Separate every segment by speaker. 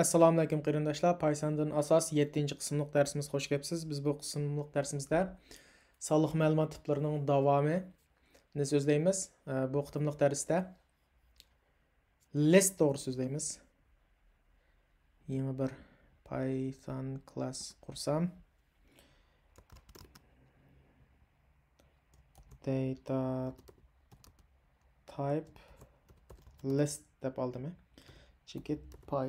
Speaker 1: Assalamu alaykum qarindoshlar. Python'dan asos 7-qismliq darsimiz xo'sh kelibsiz. Biz bu qismliq darsimizda sonliq ma'lumot tiplarining davomini so'zlaymiz. Bu qitimliq darsda list to'g'ri so'zlaymiz. Yangi bir Python class qursam. Data type list deb oldim. Checkout py.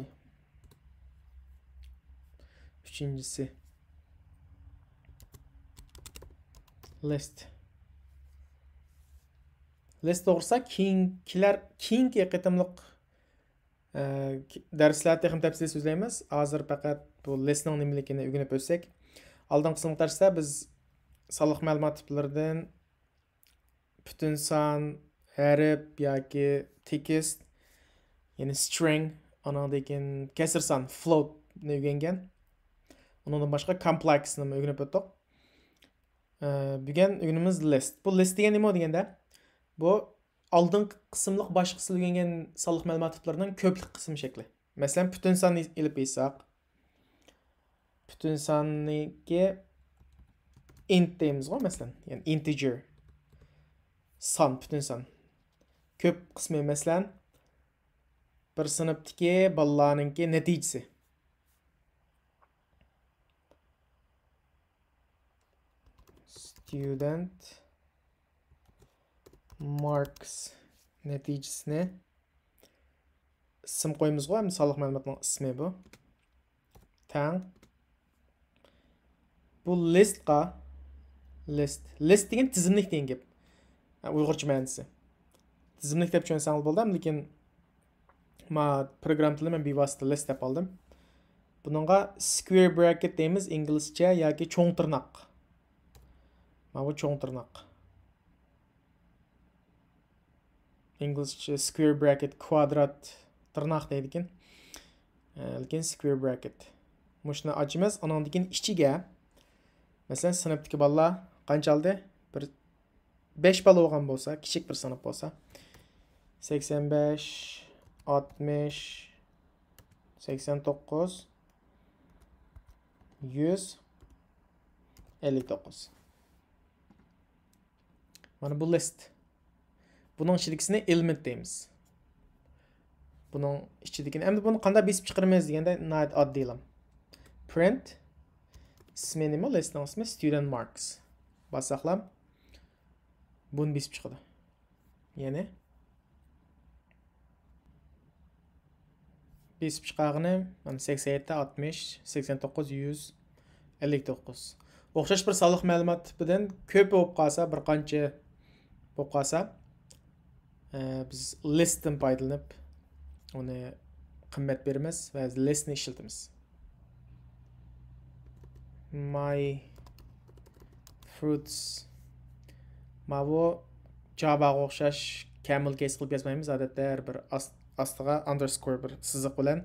Speaker 1: Üçüncüsü list. List doğrusa keyingi qitimliq darslarda texnik tafsil so'zlaymiz. Hozir faqat bu listning nimaligini o'rganib o'tsak, oldingi qismda darsda biz sonliq ma'lumot tiplaridan butun son, harf yoki tekst, ya'ni string, anadagi kasr son, float ni o'rgangan. Ondan başqa complex-ni o'rganib o'tdik. Bugun o'rganimiz list. Bu list degan nima deganda, bu oldingi qismliq boshqa qism o'rgangan sonliq ma'lumot tiplarining ko'plik qism shakli. Masalan, butun sonni ilib qo'ysak, butun sonniga int deymiz-ku, masalan, ya'ni integer. Son, butun son. Ko'p qismi masalan, bir sinfdagi bolalarning natijasi. Student marks natijasini ism qo'yamiz-ku, sonliq ma'lumotning ismi bu. Tang. Bu listga list degan tizimlik degan gap. Uyg'urcha ma'nosi. Tizimlik deb tushunsangiz bo'ldi, lekin program tilida men bevosita list deb oldim. Buningga square bracket deymiz inglizcha yoki cho'ng tirnoq. Bu cho'ng tirnoq. İngilizce square bracket, kvadrat tirnoq deydi ekan. Lekin square bracket. Mushuni ochamiz, anandikin ichiga masalan sinfdagi bolalar qancha oldi? Bir 5 bola bo'lgan bo'lsa, kichik bir sinf bo'lsa, 85, 60, 89, 159. Mana bu list. Bunun içindikisini element deymiz. Bunun içindikini, endi buni qanday besib chiqaramiz deganda nayt oddiylam. Print ismi nima? Listning ismi student marks. Basaqlam buni besib chiqadi. Ya'ni besib chiqargani mana 87, 60, 89, 159. O'xshash bir sonliq ma'lumot tipidan ko'p bo'lib qolsa, bir qancha bo'lib qolsa, biz listdan foydalanib uni qimmat beramiz va listni ishlatamiz. My fruits. Bu Javaga o'xshash camel case qilib yozmaymiz. Odatda har bir ostiga underscore bir siziq bilan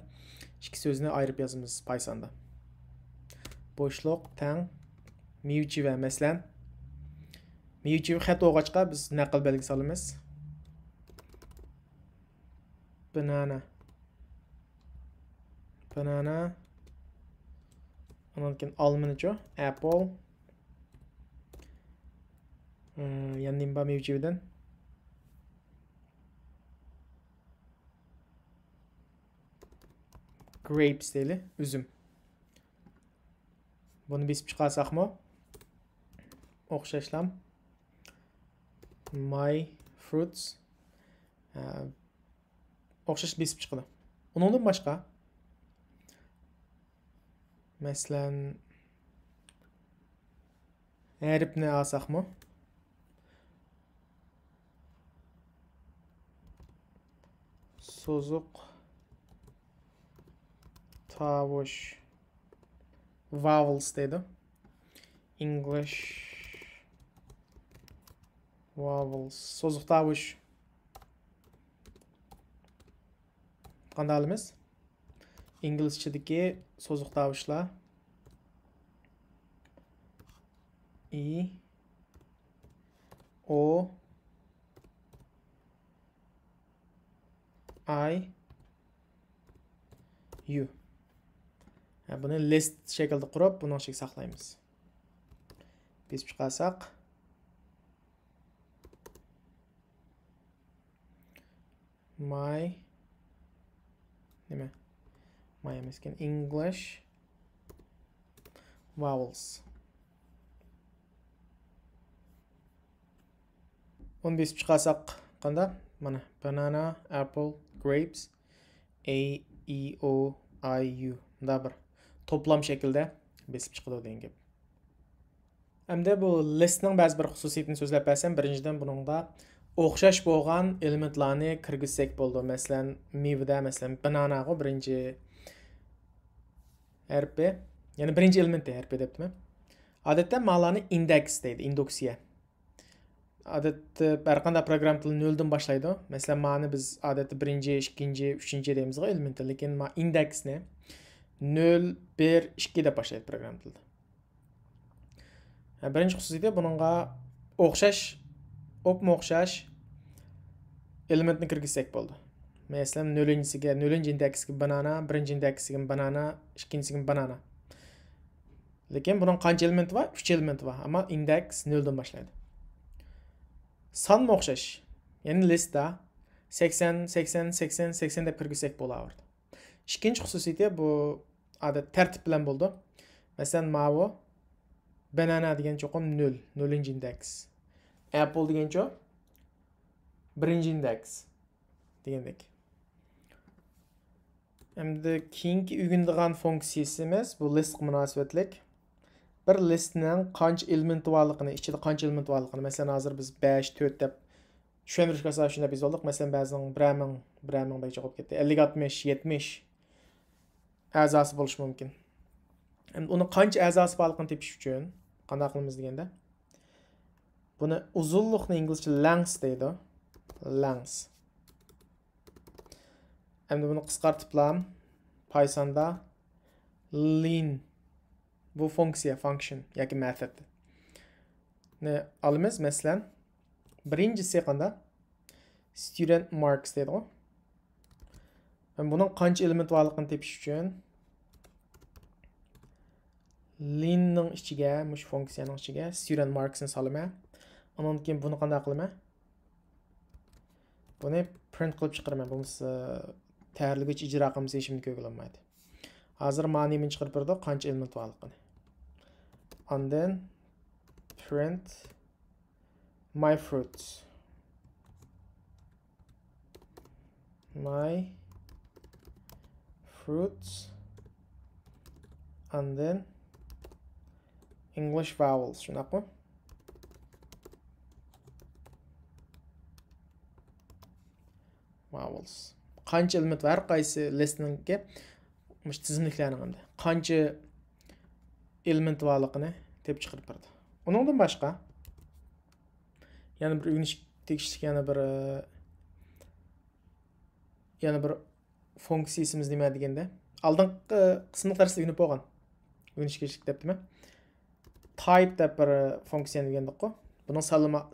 Speaker 1: ikki so'zni ayirib yozamiz Pythonda. Bo'shliq tang mevji va masalan mevji xat o'g'achqa biz naql belgisi olamiz. Banana. Ondan keyin almond-chu, apple. Yani nimba mevjidan. Grapes deyli, üzüm. Bunu besib chiqarsaqmi? O'xshashlam. My fruits. O'xshash besib chiqadi. Undan boshqa masalan harfni olsaqmi? So'zuq tovush vowels deydi. English vowels. So'zuq tovush qanday olamiz? İngilizchedagi so'zuq tovushlar I, O, I, U. Buni list şekilde qurib, buni ichiga saqlaymiz. Besib chiqarsak, my emas ekan, English vowels. 15 chiqarsak qanda? Mana banana, apple, grapes, a, e, o, i, u. Bunda bir toplam şekilde besib chiqadi degan gap. Hamda bu listning ba'zi bir xususiyatini so'zlab bersam, birinchidan buningda o'xshash bo'lgan elementlarni kirgizsak bo'ldi. Masalan, mevada, masalan, bananaga birinchi harfi, ya'ni birinchi elementi harfi debdimi? Odatda ma'loni index deydi, indeksiya. Odatda har qanday program tili 0 dan boshlaydi. Masalan, ma'ni biz odatda birinchi, ikkinchi, uchinchi deymiz elementni, lekin ma indeksni 0, 1, 2 deb boshlaydi program tilida. Birinchi xususiyati buningga o'xshash elementni kirgizsak bo'ldi. Masalan, 0-siga 0-indeksiga banana, 1-indeksiga banana, 2-siga banana. Lekin buning qancha elementi bor? 3 elementi bor, ammo indeks 0 dan boshlaydi. Songa o'xshash, ya'ni listda 80, 80, 80, 80 deb kirgizsak bo'laverdi. Ikkinchi xususiyati bu odat tartib bilan bo'ldi. Masalan, ma'vo banana degan cho'qim 0, 0-indeks. Apple degan cho'q 1-indeks degandek. Endi keyingi o'rganadigan funksiyamiz bu listga munosabatlik. Bir listning qancha elementi borligini, ichida qancha element borligini, masalan, hozir biz 5, 4 deb tushuntirishga asosida shunday biz oldik. Masalan, ba'zan 1000 dek chiqib ketdi. 50, 60, 70 a'zosi bo'lishi mumkin. Endi uni qancha a'zosi borligini tepish uchun qanday qilamiz deganda, buni uzunlikni inglizcha length deydi. Length. Endi buni qisqartirib Pythonda len bu function yoki method. Ne alamiz masalan, birinchisi qanda student marks deydi. Ben bunun qancha element borligini tepish uchun lenning ichiga, mush funksiyaning ichiga student marks ni solaman. Undan keyin buni qanday qilaman? Buni print qilib chiqaraman. Bo'lmasa tayyorligich ijro qilmasa hech kimni ko'rolmaydi. Hozir ma'noni chiqarib berdi, qancha element borligini. And then print my fruits. My fruits. And then English vowels. Shunaqmi? Vowels. Qancha element var qaysi listningga mush tizimliklarning hamda qancha element borligini tepib chiqarib berdi. Uningdan boshqa yana bir o'rganish tegishli yana bir funksiyamiz nima deganda, oldingi qismda darsda o'rganib bo'lgan. O'rganish kerak debdimi? Type deb bir funksiya degandik-ku. Buning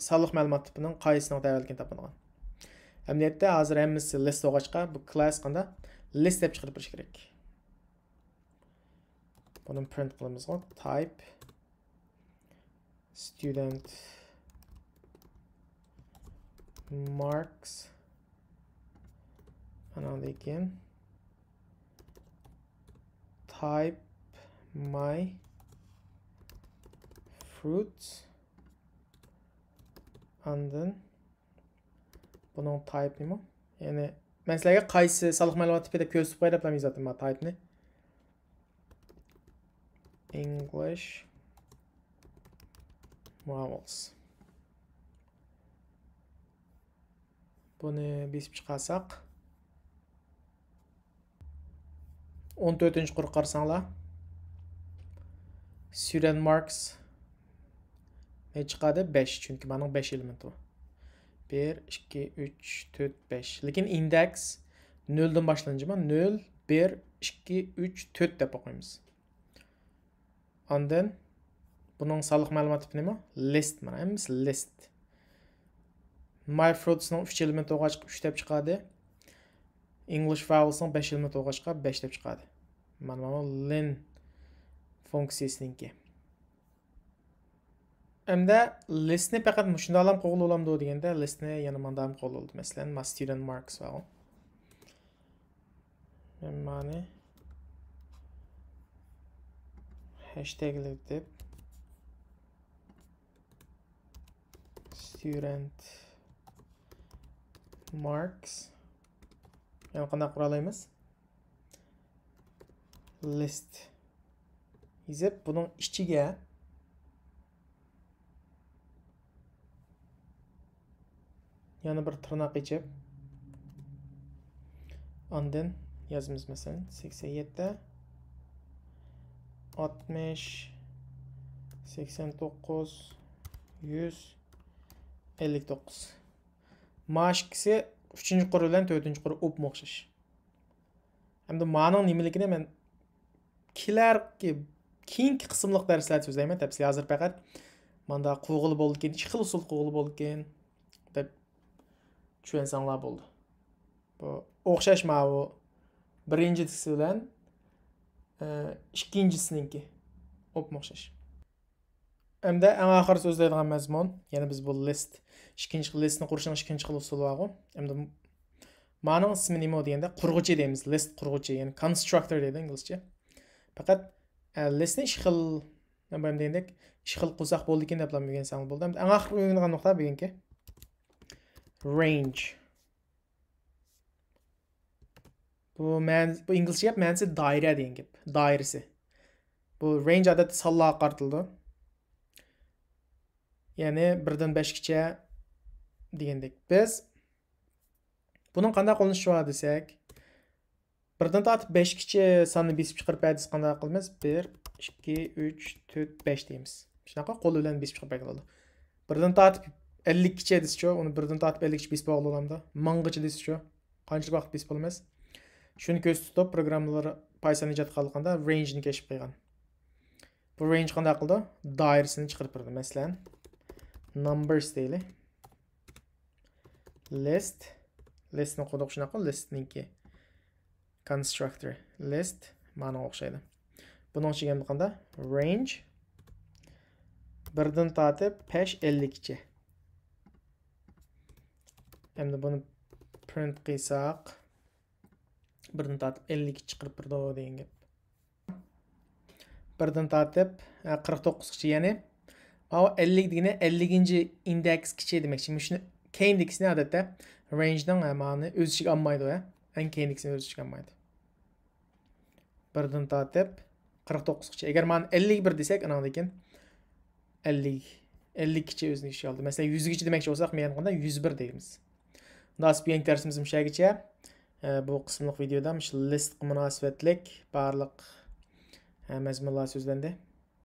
Speaker 1: sonliq ma'lumot tipining qaysini tayyorlagan topilgan. Emniyetde hazır hammasi list olg'achqa bu class qanda list deb chiqarib berish kerak. Buni print qilamiz. Type student marks another again type my fruits and then bunun type nima? Yani men sizlarga qaysi sonliq ma'lumot tipi deb ko'rsatib qo'yib deb yozadim men type ni. English vowels. Buni besib chiqarsak 14-chi quruq qarasanglar student marks ne chiqadi? 5, chunki buning 5 elementi bor. 1, 2, 3, 4, 5. Lekin index 0 dan boshlanjimi? 0, 1, 2, 3, 4 deb o'qiymiz. Ondan buning sonliq ma'lumot tipi nima? List. Mana hammasi list. My fruits'ning 3 elementi o'g'achqa 3 deb chiqadi. English vowels'ning 5 elementi o'g'achqa 5 deb chiqadi. Mana bu len funksiyasininki. Hamda listni faqat shunda ham qo'g'il olamdi deganda listni yana manda ham qo'g'il oldi. Masalan, my student marks va mani hashtaglik deb student marks yana qanday qura olamiz? List yozib buning ichiga yana bir tırnak içip ondan yazımız mesela 87 60 89 100 59 maaşkisi 3. quru bilan 4. quru o'pmoq o'xshash. Hamda ma'noning nimaligini men keyingi qismliq darslarda so'zlayman. Tafsil hozir faqat manda qo'g'il bo'ldi ekan, ikki xil usul qo'g'il bo'ldi ekan deb tushensanglar bo'ldi. Bu o'xshash bu birinchisi bilan ikkinchisininki o'pmoq o'xshash. Hamda eng oxir so'zlaydigan mazmun, yana biz bu list, ikkinchi listni qurishning ikkinchi xil usuli bor. Hamda ma'noning ismi nima deganda qurg'uchi deymiz, list qurg'uchi, ya'ni constructor deydi inglizcha. Faqat listni ikki xil nima degandek, ikki xil qilsak bo'ldi ekan deb bilgan savol bo'ldi. Eng oxir o'yingan nuqta bugungi range. Bu İngilizce ma'nosi doira degan gap. Doirasi. Bu range odatda sonlarga qartildi. Ya'ni 1dan 5gacha degandek. Biz buning qanday qo'llanishi bor desak, 1dan tortib 5gacha sonni besib chiqarib berdik qanday qilamiz? 1 2 3 4 5 deymiz. Shunaqa qo'l bilan besib chiqarib beradi. 1dan tortib 50gacha desiz-ku, uni 1dan tortib 50gacha besib bog'lab olamda. 1000gacha desiz-ku. Qancha vaqt besib olamiz? Shuni ko'z tutib programmalar Python ijod qilganda range ni kashf qilgan. Bu range qanday qildi? Doirasini chiqarib berdi. Masalan, numbers deyli. Listni qo'ydik shunaqa, listninki constructor list ma'no o'xshaydi. Buning ichiga qanday? Range 1dan tortib 50gacha. Endi buni print qilsak 1dan tortib 50 chiqarib berdi degan gap. 1dan tortib 49gacha, ya'ni bu 50 degani 50-indeksgacha demakchi. Shuni keyingisini odatda rangening ma'ni o'z ichiga olmaydi, eng keyingisini o'z ichiga olmaydi. 1dan tortib 49gacha. Agar ma'ni 51 desak, anadan keyin 50gacha o'zini ichiga oldi. Masalan, 100gacha demakchi bo'lsak, men qanday 101 deymiz. Nasib bugungi darsimiz mushagicha. Bu qismliq videoda list munosabatlik barliq mazmunlar so'zlandi.